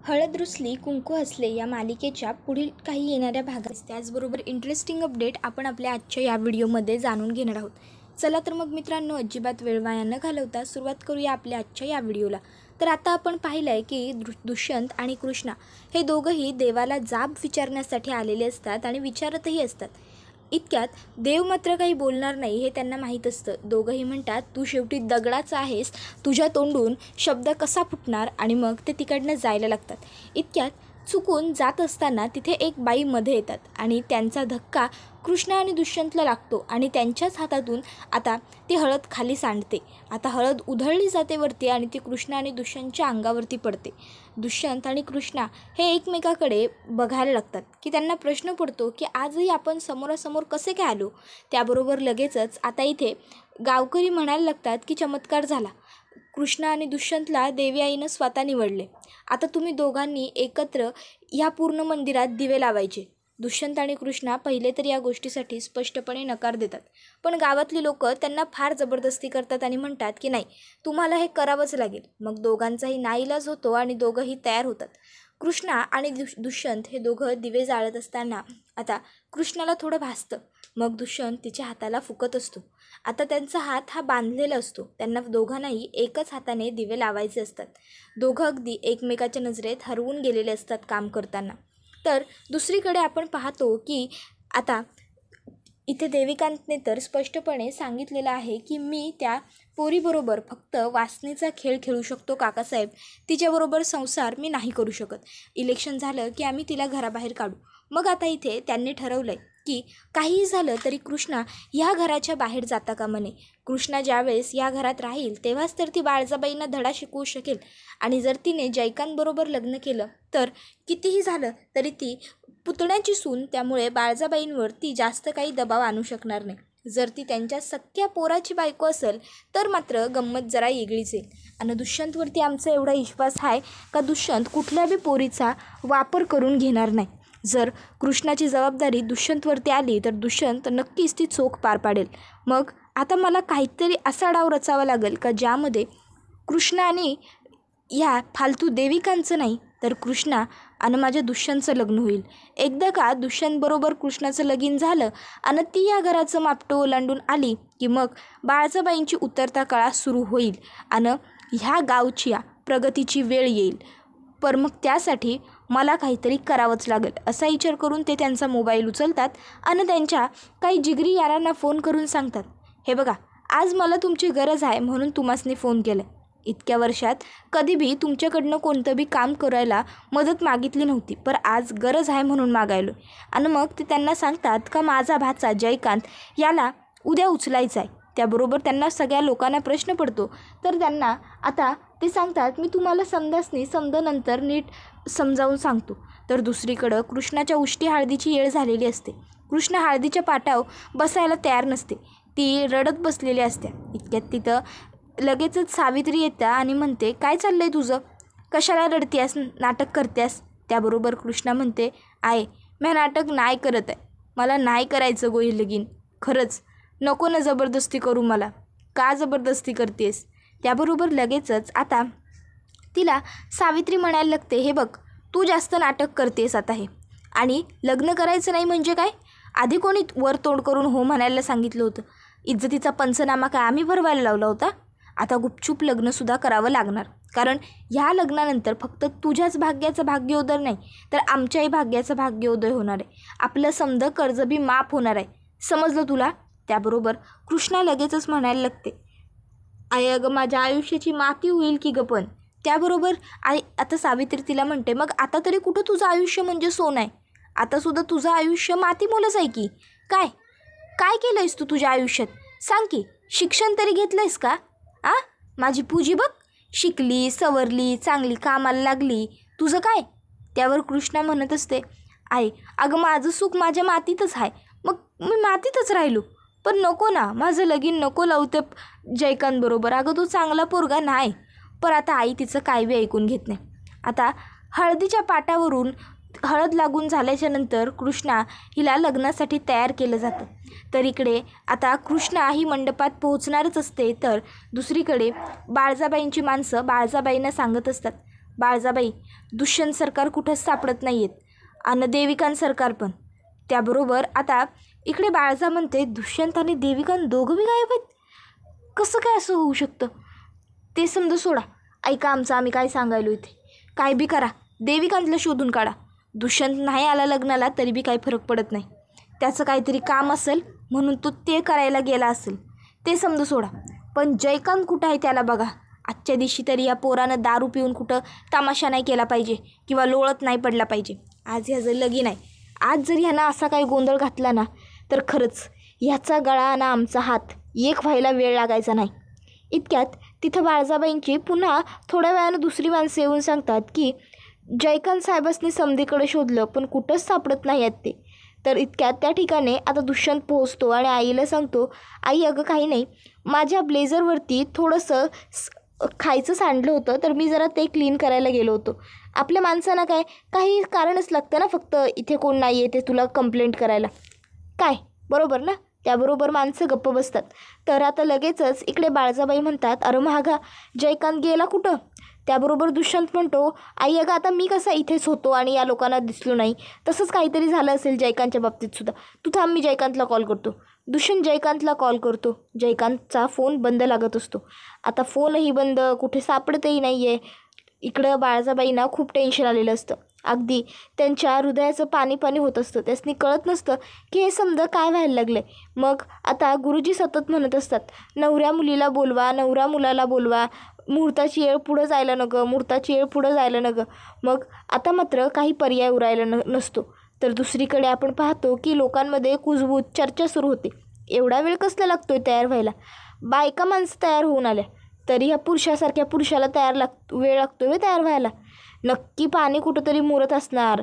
हळद रुसली कुंकू हसले या मालिकेच्या पुढील काही येणाऱ्या भागात त्याचबरोबर इंटरेस्टिंग अपडेट आपण आपल्या आजच्या या व्हिडिओमध्ये जाणून घेणार आहोत. चला तर मग मित्रांनो, अजिबात वेळ वाया न घालवता सुरुवात करूया आपल्या आजच्या या व्हिडिओला. तर आता आपण पाहिलं आहे की दुष्यंत आणि कृष्णा हे दोघंही देवाला जाब विचारण्यासाठी आलेले असतात आणि विचारतही असतात. इतक्यात देव मात्र काही बोलणार नाही हे त्यांना माहीत असतं. दोघंही म्हणतात, तू शेवटी दगडाचा आहेस, तुझ्या तोंडून शब्द कसा फुटणार, आणि मग ते तिकडनं जायला लागतात. इतक्यात चुकून जात असताना तिथे एक बाई मध्ये येतात आणि त्यांचा धक्का कृष्णा आणि दुष्यंतला लागतो आणि त्यांच्याच हातातून आता ती हळद खाली सांडते. आता हळद उधळली जाते वरती आणि ती कृष्णा आणि दुष्यंतच्या अंगावरती पडते. दुष्यंत आणि कृष्णा हे एकमेकाकडे बघायला लागतात की त्यांना प्रश्न पडतो की आजही आपण समोरासमोर कसे काय आलो. त्याबरोबर लगेचच आता इथे गावकरी म्हणायला लागतात की चमत्कार झाला, कृष्णा आणि दुष्यंतला देवी आईनं स्वतः निवडले. आता तुम्ही दोघांनी एकत्र ह्या पूर्ण मंदिरात दिवे लावायचे. दुष्यंत आणि कृष्णा पहिले तर या गोष्टीसाठी स्पष्टपणे नकार देतात, पण गावातली लोक त्यांना फार जबरदस्ती करतात आणि म्हणतात की नाही, तुम्हाला हे करावंच लागेल. मग दोघांचाही नाईलाज होतो आणि दोघंही तयार होतात. कृष्णा आणि दुष्यंत हे दोघं दिवे जाळत असताना आता कृष्णाला थोडं भासतं. मग दुष्यंत तिच्या हाताला फुकत असतो. आता त्यांचा हात हा बांधलेला असतो. त्यांना दोघांनाही एकच हाताने दिवे लावायचे असतात. दोघं अगदी एकमेकाच्या नजरेत हरवून गेलेले असतात काम करताना. तर दुसरीकडे आपण पाहतो की आता इथे देविकांतने तर स्पष्टपणे सांगितलेलं आहे की मी त्या पोरीबरोबर फक्त वासनेचा खेळ खेळू शकतो काकासाहेब, तिच्याबरोबर संसार मी नाही करू शकत. इलेक्शन झालं की आम्ही तिला घराबाहेर काढू. मग आता इथे त्यांनी ठरवलं आहे की काहीही झालं तरी कृष्णा ह्या घराच्या बाहेर जाता कामा नये. कृष्णा ज्यावेळेस या घरात राहील तेव्हाच तर ती बाळजाबाईंना धडा शिकवू शकेल. आणि जर तिने जयकांतबरोबर लग्न केलं तर कितीही झालं तरी ती पुतण्याची सून, त्यामुळे बाळजाबाईंवर ती जास्त काही दबाव आणू शकणार नाही. जर ती त्यांच्या सख्या पोराची बायको असेल तर मात्र गंमत जरा वेगळीच येईल. आणि दुष्यंतवरती आमचा एवढा विश्वास आहे का दुष्यंत कुठल्या बी पोरीचा वापर करून घेणार नाही. जर कृष्णाची जबाबदारी दुष्यंतवरती आली तर दुष्यंत नक्कीच ती चोख पार पाडेल. मग आता मला काहीतरी असा डाव रचावा लागेल का ज्यामध्ये कृष्णा आणि ह्या फालतू देविकांचं नाही तर कृष्णा आणि माझ्या दुष्यंतचं लग्न होईल. एकदा का दुष्यंतबरोबर कृष्णाचं लगीन झालं आणि ती या घराचं मापटं ओलांडून आली की मग बाळजाबाईंची उतरता काळा सुरू होईल आणि ह्या गावच्या प्रगतीची वेळ येईल. पर मग त्यासाठी मला काहीतरी करावंच लागेल असा विचार करून ते त्यांचा मोबाईल उचलतात आणि त्यांच्या काही जिगरी यारांना फोन करून सांगतात, हे बघा, आज मला तुमची गरज आहे म्हणून तुम्हासनी फोन केलं. इतक्या वर्षात कधी बी तुमच्याकडनं कोणतं बी काम करायला मदत मागितली नव्हती, पण आज गरज आहे म्हणून मागायलो. आणि मग ते त्यांना सांगतात का माझा भाचा जयकांत याला उद्या उचलायचा आहे. त्याबरोबर त्यांना सगळ्या लोकांना प्रश्न पडतो. तर त्यांना आता ते सांगतात, मी तुम्हाला समजानंतर नीट समजावून सांगतो. तर दुसरीकडं कृष्णाच्या उष्टी हळदीची येळ झालेली असते. कृष्णा हळदीच्या पाटावर बसायला तयार नसते, ती रडत बसलेली असते. इतक्यात तिथं लगेचच सावित्री येतं आणि म्हणते, काय चाललंय तुझं, कशाला रडतेस, नाटक करतेस. त्याबरोबर कृष्णा म्हणते, आहे मी नाटक नाही करत आहे, मला नाही करायचं गो हे लगीन, खरंच नको ना जबरदस्ती करू मला, का जबरदस्ती करतेस. त्याबरोबर लगेचच आता तिला सावित्री म्हणायला लागते, हे बघ, तू जास्त नाटक करतेस आता हे, आणि लग्न करायचं नाही म्हणजे काय, आधी कोणी वर तोंड करून हो म्हणायला सांगितलं होतं, इज्जतीचा पंचनामा काय आम्ही भरवायला लावला होता. आता गुपचूप लग्नसुद्धा करावं लागणार, कारण ह्या लग्नानंतर फक्त तुझ्याच भाग्याचं भाग्योदय नाही तर आमच्याही भाग्याचं भाग्योदय होणार आहे. आपलं समजा कर्ज बी माफ होणार आहे, समजलं तुला. त्याबरोबर कृष्णा लगेचच म्हणायला लागते, आई अगं माझ्या आयुष्याची माती होईल की ग. पण त्याबरोबर आता सावित्री तिला म्हणते, मग आता तरी कुठं तुझं आयुष्य म्हणजे सोनं आहे, आतासुद्धा तुझं आयुष्य मातीमोलच आहे की काय. काय केलं आहेस तू तुझ्या आयुष्यात, सांग की, शिक्षण तरी घेतलं आहेस का. माझी पूजी बघ, शिकली सवरली चांगली कामाला लागली, तुझं काय. त्यावर कृष्णा म्हणत असते, आई अगं माझं सुख माझ्या मातीतच आहे, मग मी मातीतच राहिलो, पण नको ना, माझं लगीन नको लावते जयकांतबरोबर, अगं तो चांगला पोरगा नाही. पण आता आई तिचं काय बी ऐकून घेत नाही. आता हळदीच्या पाटावरून हळद लागून झाल्याच्या नंतर कृष्णा हिला लग्नासाठी तयार केलं जातं. तर इकडे आता कृष्णा ही मंडपात पोहोचणारच असते. तर दुसरीकडे बाळजाबाईंची माणसं बाळजाबाईंना सांगत असतात, बाळजाबाई, दुष्यंत सरकार कुठंच सापडत नाही आहेत आणि देविकांत सरकार पण. त्याबरोबर आता इकडे बाळजा म्हणते दुष्यंत आणि देविकांत दोघं बी गायब आहेत. कसं काय असं होऊ शकतं? ते समजा सोडा, ऐका आमचं, आम्ही काय सांगायलो इथे. काय बी करा, देविकांतला शोधून काढा. दुष्यंत नाही आला लग्नाला तरी बी काही फरक पडत नाही. त्याचं काहीतरी काम असेल म्हणून तो ते करायला गेला असेल, ते समजा सोडा. पण जयकांत कुठं आहे त्याला बघा. आजच्या दिवशी तरी या पोरानं दारू पिऊन कुठं तमाशा नाही केला पाहिजे किंवा लोळत नाही पडला पाहिजे. आज ह्याचं लगीन आहे. आज जर ह्यानं असा काही गोंधळ घातला ना तर खरंच ह्याचा गळा आणि आमचा हात एक व्हायला वेळ लागायचा नाही. इतक्यात तिथं बाळजाबाईंची पुन्हा थोड्या वेळानं दुसरी माणसं येऊन सांगतात की जयकांत साहेबांनी समधीकडे शोधलं पण कुठंच सापडत नाही आहेत ते. तर इतक्यात त्या ठिकाणी आता दुष्यंत पोहोचतो आणि आईला सांगतो, आई अगं काही नाही, माझ्या ब्लेझरवरती थोडंसं खायचं सांडलं होतं तर मी जरा ते क्लीन करायला गेलो होतो. आपल्या माणसांना काय काही कारणच लागतं ना, फक्त इथे कोण नाही आहे ते तुला कंप्लेंट करायला. काय बरोबर ना? त्याबरोबर माणसं गप्प बसतात. तर आता लगेचच इकडे बाळजाबाई म्हणतात, अरे महागा, जयकांत गेला कुठं? त्याबरोबर दुष्यंत म्हणतो, आई अगं आता मी कसा इथेच होतो आणि या लोकांना दिसलो नाही, तसंच काहीतरी झालं असेल जयकांतच्या बाबतीत सुद्धा. तू थांब, मी जयकांतला कॉल करतो. दुष्यंत जयकांतला कॉल करतो. जयकांतचा फोन बंद लागत असतो. आता फोनही बंद, कुठे सापडतही नाही आहे. इकडं बाळजाबाईंना खूप टेन्शन आलेलं असतं. अगदी त्यांच्या हृदयाचं पाणी पाणी होत असतं. त्यासनी कळत नसतं की हे समजा काय व्हायला लागलं आहे. मग आता गुरुजी सतत म्हणत असतात, नवऱ्या मुलीला बोलवा, नवरा मुलाला बोलवा, मुहूर्ताची वेळ पुढं जायला नको, मुहूर्ताची वेळ पुढं जायला नको. मग आता मात्र काही पर्याय उरायला नसतो. तर दुसरीकडे आपण पाहतो की लोकांमध्ये कुजबूज चर्चा सुरू होते. एवढा वेळ कसला लागतोय तयार व्हायला? बायका माणसं तयार होऊन आल्या तरी ह्या पुरुषासारख्या पुरुषाला वेळ लागतोय तयार व्हायला. नक्की पाणी कुठंतरी मुरत असणार,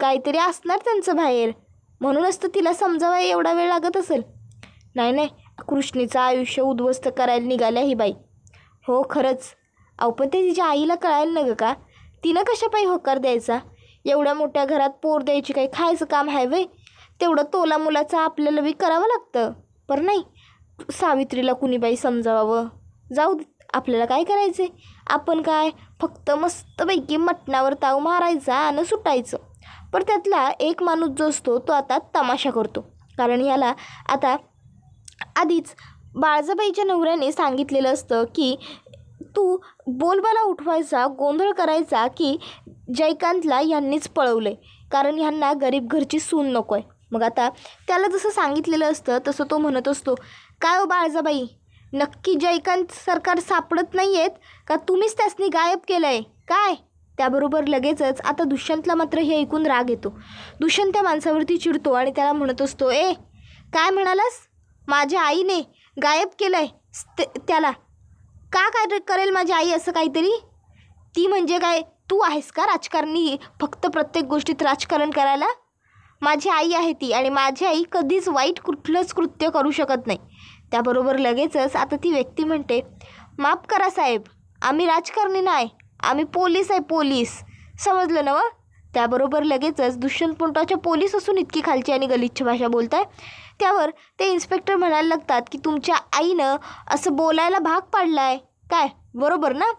काहीतरी असणार त्यांचं बाहेर, म्हणूनच तर तिला समजावा एवढा वेळ लागत असेल. नाही नाही, कृष्णीचं आयुष्य उद्ध्वस्त करायला निघाल्या ही बाई. हो खरंच. अहो पण ते तिच्या आईला कळायला नगं का? तिनं कशा पायी होकार द्यायचा? एवढ्या मोठ्या घरात पोर द्यायची काही खायचं काम आहे वय? तेवढं तोला मुलाचं आपल्याला बी करावं लागतं. पण नाही, सावित्रीला कुणी बाई समजावावं. जाऊ दे, आपल्याला काय करायचं आहे? आपण काय फक्त मस्तपैकी मटणावर ताव मारायचा आणि सुटायचं. पण त्यातला एक माणूस जो असतो तो आता तमाशा करतो. कारण ह्याला आता आधीच बाळजाबाईच्या नवऱ्याने सांगितलेलं असतं की तू बोलबाला उठवायचा, गोंधळ करायचा की जयकांतला ह्यांनीच पळवलं आहे, कारण ह्यांना गरीब घरची सून नको आहे. मग आता त्याला जसं सांगितलेलं असतं तसं तो म्हणत असतो, काय हो बाळजाबाई, नक्की जयकांत सरकार सापडत नाही आहेत का तुम्हीच त्यासनी गायब केलं आहे काय? त्याबरोबर लगेचच आता दुष्यंतला मात्र हे ऐकून राग येतो. दुष्यंत त्या माणसावरती चिडतो आणि त्याला म्हणत असतो, काय म्हणालास? माझ्या आईने गायब केलं आहे त्याला? का काय करेल माझी आई असं काहीतरी? ती म्हणजे काय तू आहेस का राजकारणी, फक्त प्रत्येक गोष्टीत राजकारण करायला? माझी आई आहे ती, आणि माझी आई कधीच वाईट कुठलंच कृत्य करू शकत नाही. त्याबरोबर लगेचच आता ती व्यक्ती म्हणते, माफ करा साहेब, आम्ही राजकारणी नाही, आम्ही पोलीस आहे, पोलीस. समजलं ना व? त्याबरोबर लगेचच दुष्यंत पोटाच्या पोलीस असून इतकी खालची आणि गलिच्छ भाषा बोलताय. त्यावर ते इन्स्पेक्टर म्हणायला लागतात की तुमच्या आईनं असं बोलायला भाग पाडला आहे काय? बरोबर ना?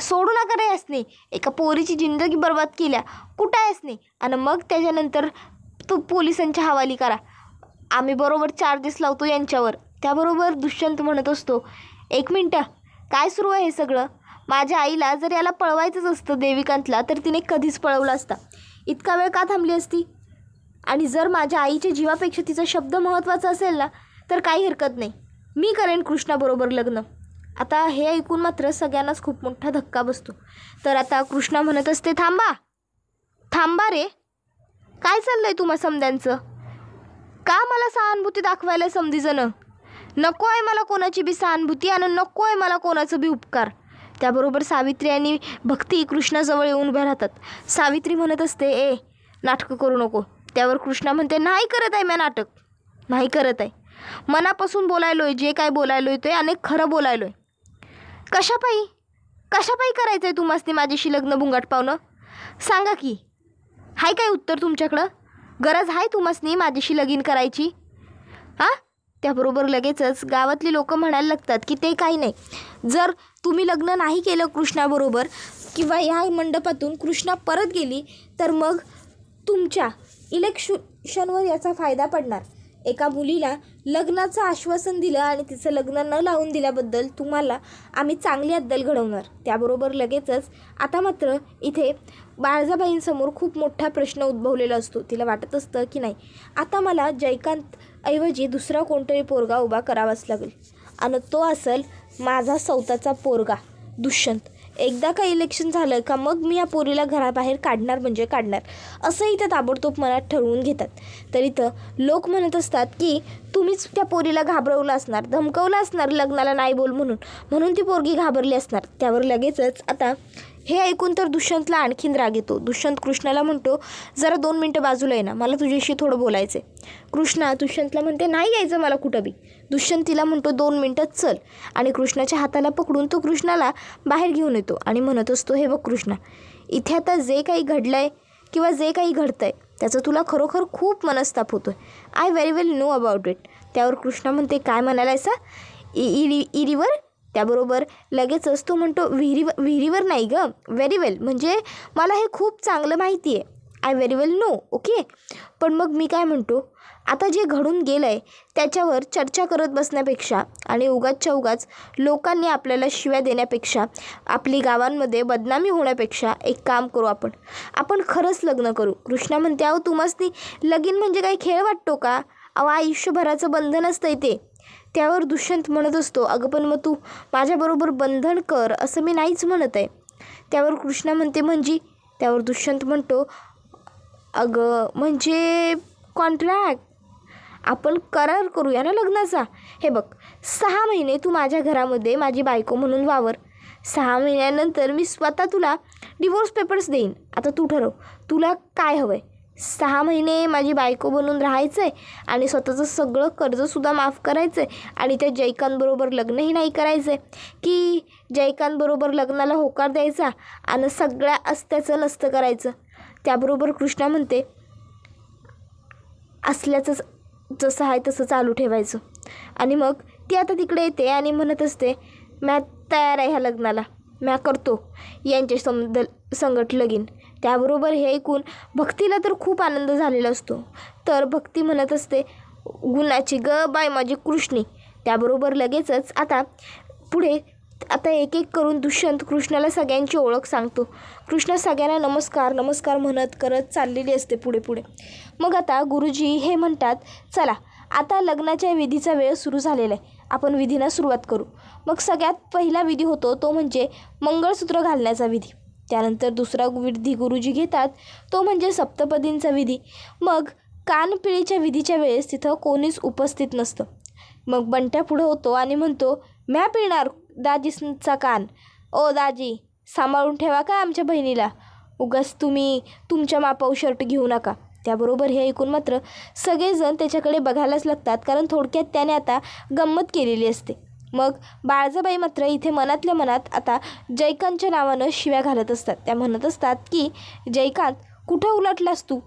सोडू नका रे यासनी, एका पोरीची जिंदगी बर्बाद केल्या, कुठं आहेस नाही? आणि मग त्याच्यानंतर तू पोलिसांच्या हवाली करा, आम्ही बरोबर चार्जेस लावतो यांच्यावर. त्याबरोबर दुष्यंत म्हणत असतो, एक मिनटं, काय सुरू आहे हे सगळं? माझ्या आईला जर याला पळवायचंच असतं देविकांतला तर तिने कधीच पळवला असता. इतका वेळ का थांबली असती? आणि जर माझ्या आईच्या जीवापेक्षा तिचा शब्द महत्त्वाचा असेल ना तर काही हरकत नाही, मी करेन कृष्णाबरोबर लग्न. आता हे ऐकून मात्र सगळ्यांनाच खूप मोठा धक्का बसतो. तर आता कृष्णा म्हणत असते, थांबा थांबा रे, काय चाललं आहे तुम्हा समद्यांचं? का मला सहानुभूती दाखवायला समधीजणं? नको आहे मला कोणाची बी सहानुभूती आणि नको आहे मला कोणाचं बी उपकार. त्याबरोबर सावित्री आणि भक्ती कृष्णाजवळ येऊन उभ्या राहतात. सावित्री म्हणत असते, नाटकं करू नको. त्यावर कृष्णा म्हणते, नाही करत आहे मी नाटक, नाही करत आहे, मनापासून बोलायलोय, जे काय बोलायलोय ते आणि खरं बोलायलोय. कशापायी करायचं आहे तुम्हासनी माझ्याशी लग्न बुंगाट पावणं? सांगा की, हाय काय उत्तर तुमच्याकडं? गरज आहे तुम्हासनी माझ्याशी लगीन करायची? हां? त्याबरोबर लगेचच गावातली लोक म्हणायला लागतात की ते काही नाही, जर तुम्ही लग्न नाही केलं कृष्णाबरोबर किंवा या मंडपातून कृष्णा परत गेली तर मग तुमच्या इलेक्शनवर याचा फायदा पडणार. एका मुलीला लग्नाचं आश्वासन दिलं आणि तिचं लग्न न लावून दिल्याबद्दल तुम्हाला आम्ही चांगली अद्दल घडवणार. त्याबरोबर लगेचच आता मात्र इथे बाळजाबाईंसमोर खूप मोठा प्रश्न उद्भवलेला असतो. तिला वाटत असतं की नाही, आता मला जयकांत ऐवजी दुसरा कोणतरी पोरगा उभा करावाच लागेल आणि तो असेल माझा स्वतःचा पोरगा दुष्यंत. एकदा का इलेक्शन झालं का मग मी या पोरीला घराबाहेर काढणार म्हणजे काढणार, असं इथं ताबडतोब मनात ठरवून घेतात. तर इथं लोक म्हणत असतात की तुम्हीच त्या पोरीला घाबरवलं असणार, धमकवलं असणार लग्नाला नाही बोल म्हणून ती पोरगी घाबरली असणार. त्यावर लगेचच आता हे ऐकून तर दुष्यंतला आणखीन राग येतो. दुष्यंत कृष्णाला म्हणतो, जरा 2 मिनटं बाजूला ये ना, मला तुझ्याशी थोडं बोलायचं आहे. कृष्णा दुष्यंतला म्हणते, नाही यायचं मला कुठं बी. दुष्यंत तिला म्हणतो 2 मिनटं चल, आणि कृष्णाच्या हाताला पकडून तो कृष्णाला बाहेर घेऊन येतो आणि म्हणत असतो, हे बघ कृष्णा, इथे आता जे काही घडलं आहे किंवा जे काही घडतं आहे त्याचं तुला खरोखर खूप मनस्ताप होतो आहे. I very well know about it. त्यावर कृष्णा म्हणते, काय म्हणालायसा? इरीवर? त्याबरोबर लगेचच तो म्हणतो, विहिरीवर नाही गं, व्हेरी वेल, म्हणजे मला हे खूप चांगलं माहिती आहे. I very well know, okay. पण मग मी काय म्हणतो, आता जे घडून गेलं आहे त्याच्यावर चर्चा करत बसण्यापेक्षा आणि उगाचच्या उगाच लोकांनी आपल्याला शिव्या देण्यापेक्षा, आपली गावांमध्ये बदनामी होण्यापेक्षा एक काम करू, आपण खरंच लग्न करू. कृष्णा म्हणते, अहो तुम्हाला लगीन म्हणजे काही खेळ वाटतो का? अहो आयुष्यभराचं बंधन असतं ते. त्यावर दुष्यंत म्हणत असतो, अगं पण मग तू माझ्याबरोबर बंधन कर असं मी नाहीच म्हणत आहे. त्यावर कृष्णा म्हणते, म्हणजे? त्यावर दुष्यंत म्हणतो, अगं म्हणजे कॉन्ट्रॅक्ट, आपण करार करूया ना लग्नाचा. हे बघ, 6 महिने तू माझ्या घरामध्ये माझी बायको म्हणून वावर. 6 महिन्यानंतर मी स्वतः तुला डिवोर्स पेपर्स देईन. आता तू ठरव, तुला काय हवं आहे? 6 महिने माझी बायको बनून राहायचं आहे आणि स्वतःचं सगळं कर्जसुद्धा माफ करायचं आहे आणि त्या जयकांतबरोबर लग्नही नाही करायचं आहे, की जयकांतबरोबर लग्नाला होकार द्यायचा आणि सगळ्या अस्त्याचं नसतं करायचं? त्याबरोबर कृष्णा म्हणते, असल्याचं जसं आहे तसं चालू ठेवायचं. आणि मग ती आता तिकडे येते आणि म्हणत असते, मॅ तयार आहे ह्या लग्नाला, मॅ करतो यांच्या संगत लगीन. त्याबरोबर हे ऐकून भक्तीला तर खूप आनंद झालेला असतो. तर भक्ती म्हणत असते, गुणाची ग बाय माझी कृष्णी. त्याबरोबर लगेचच आता पुढे एक एक करून दुष्यंत कृष्णाला सगळ्यांची ओळख सांगतो. कृष्णा सगळ्यांना नमस्कार म्हणत करत चाललेली असते पुढे. मग आता गुरुजी हे म्हणतात, चला आता लग्नाच्या विधीचा वेळ सुरू झालेला आहे, आपण विधीला सुरुवात करू. मग सगळ्यात पहिला विधी होतो तो म्हणजे मंगळसूत्र घालण्याचा विधी. त्यानंतर दुसरा विधी गुरुजी घेतात तो म्हणजे सप्तपदींचा विधी. मग कानपिळीच्या विधीच्या वेळेस तिथं कोणीच उपस्थित नसतं. मग बंट्या पुढं होतो आणि म्हणतो, म्या पिळणार दाजीचा कान. ओ दाजी, सांभाळून ठेवा का आमच्या बहिणीला, उगाच तुम्ही तुमच्या मापाऊ शर्ट घेऊ नका. त्याबरोबर हे ऐकून मात्र सगळेजण त्याच्याकडे बघायलाच लागतात, कारण थोडक्यात त्याने आता गंमत केलेली असते. मग बाळजाबाई मात्र इथे मनातल्या मनात आता जयकांतच्या नावानं शिव्या घालत असतात. त्या म्हणत असतात की, जयकांत कुठं उलटलास तू?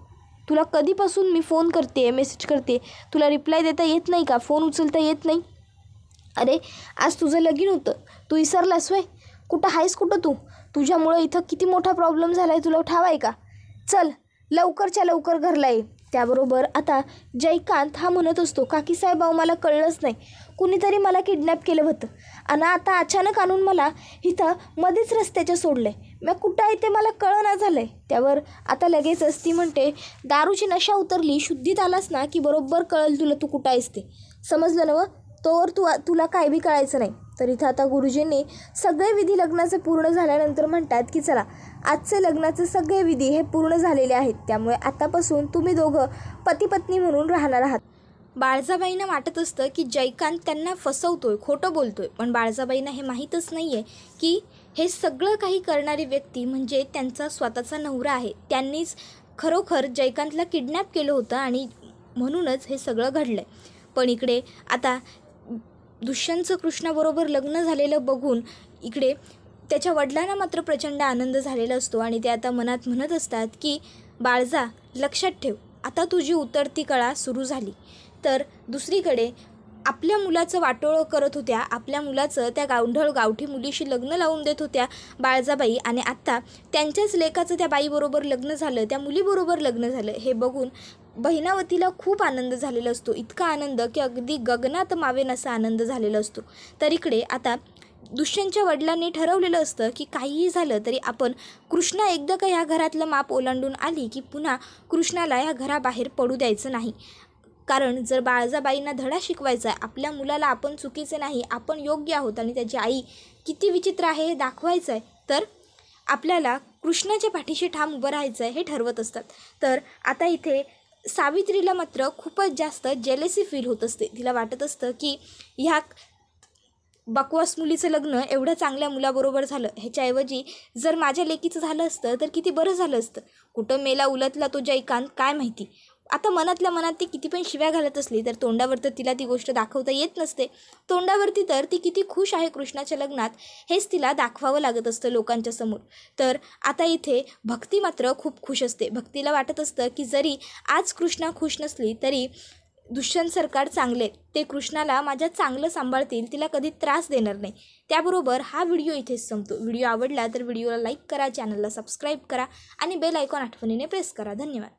तुला कधीपासून मी फोन करते, मेसेज करते, तुला रिप्लाय देता येत नाही का? फोन उचलता येत नाही? अरे आज तुझं लगीन होतं, तू विसरलास वय? कुठं आहेस कुठं तू? तुझ्यामुळं इथं किती मोठा प्रॉब्लेम झाला आहे, तुला ठाव आहे का? चल लवकरच्या लवकर घरला ये. त्याबरोबर आता जयकांत हा म्हणत असतो, काकीसाहेब अहो मला कळलंच नाही, कुणीतरी मला किडनॅप केलं होतं आणि आता अचानक आणून मला इथं मध्येच रस्त्याच्या सोडलं आहे, मी कुठं आहे ते मला कळना झालं आहे. त्यावर आता लगेचच ती म्हणते, दारूची नशा उतरली, शुद्धीत आलास ना की बरोबर कळलं तुला तू कुठं आहेस ते, समजलं ना? तोवर तुला काय बी कळायचं नाही. तर इथं आता गुरुजींनी सगळे विधी लग्नाचे पूर्ण झाल्यानंतर म्हणतात की चला आजचे लग्नाचे सगळे विधी हे पूर्ण झालेले आहेत, त्यामुळे आतापासून तुम्ही दोघं पती पत्नी म्हणून राहणार आहात. बाळजाबाईंना वाटत असतं की जयकांत त्यांना फसवतोय, खोटं बोलतोय, पण बाळजाबाईंना हे माहीतच नाही आहे की हे सगळं काही करणारी व्यक्ती म्हणजे त्यांचा स्वतःचा नवरा आहे. त्यांनीच खरोखर जयकांतला किडनॅप केलं होतं आणि म्हणूनच हे सगळं घडलं आहे. पण इकडे आता दुष्यंतचं कृष्णाबरोबर लग्न झालेलं बघून इकडे त्याच्या वडिलांना मात्र प्रचंड आनंद झालेला असतो आणि ते आता मनात म्हणत असतात की बाळजा लक्षात ठेव, आता तुझी उतरती कळा सुरू झाली. तर दुसरीकडे आपल्या मुलाचं वाटोळं करत होत्या, आपल्या मुलाचं त्या गावठी मुलीशी लग्न लावून देत होत्या बाळजाबाई, आणि आत्ता त्यांच्याच लेकाचं त्या बाईबरोबर लग्न झालं, त्या मुलीबरोबर लग्न झालं. हे बघून बहिणावतीला खूप आनंद झालेला असतो, इतका आनंद की अगदी गगनात मावेन असा आनंद झालेला असतो. तर इकडे आता दुष्यंतच्या वडिलांनी ठरवलेलं असतं की काहीही झालं तरी आपण कृष्णा एकदा का ह्या घरातलं माप ओलांडून आली की पुन्हा कृष्णाला ह्या घराबाहेर पडू द्यायचं नाही. कारण जर बाळजाबाईंना धडा शिकवायचा आहे, आपल्या मुलाला आपण चुकीचे नाही, आपण योग्य आहोत आणि त्याची आई किती विचित्र आहे हे दाखवायचं आहे, तर आपल्याला कृष्णाच्या पाठीशी ठाम उभं राहायचं आहे हे ठरवत असतात. तर आता इथे सावित्रीला मात्र खूपच जास्त जेलेसी फील होत असते. तिला वाटत असतं की ह्या बकवास मुलीचं लग्न एवढ्या चांगल्या मुलाबरोबर झालं, ह्याच्याऐवजी जर माझ्या लेकीचं झालं असतं तर किती बरं झालं असतं. कुठं मेला उलटला तो जयकांत काय माहिती. आता मनातल्या मनात ती किती पण शिव्या घालत असली तर तोंडावर तर तिला ती गोष्ट दाखवता येत नसते. तोंडावरती तर ती किती खुश आहे कृष्णाच्या लग्नात हेच तिला दाखवावं लागत असतं लोकांच्या समोर. तर आता इथे भक्ती मात्र खूप खुश असते. भक्तीला वाटत असतं की जरी आज कृष्णा खुश नसली तरी दुष्यंत सरकार चांगले, ते कृष्णाला माझ्या चांगलं सांभाळतील, तिला कधी त्रास देणार नाही. त्याबरोबर हा व्हिडिओ इथेच संपतो. व्हिडिओ आवडला तर व्हिडिओला लाईक करा, चॅनलला सबस्क्राईब करा आणि बेल आयकॉन आठवणीने प्रेस करा. धन्यवाद.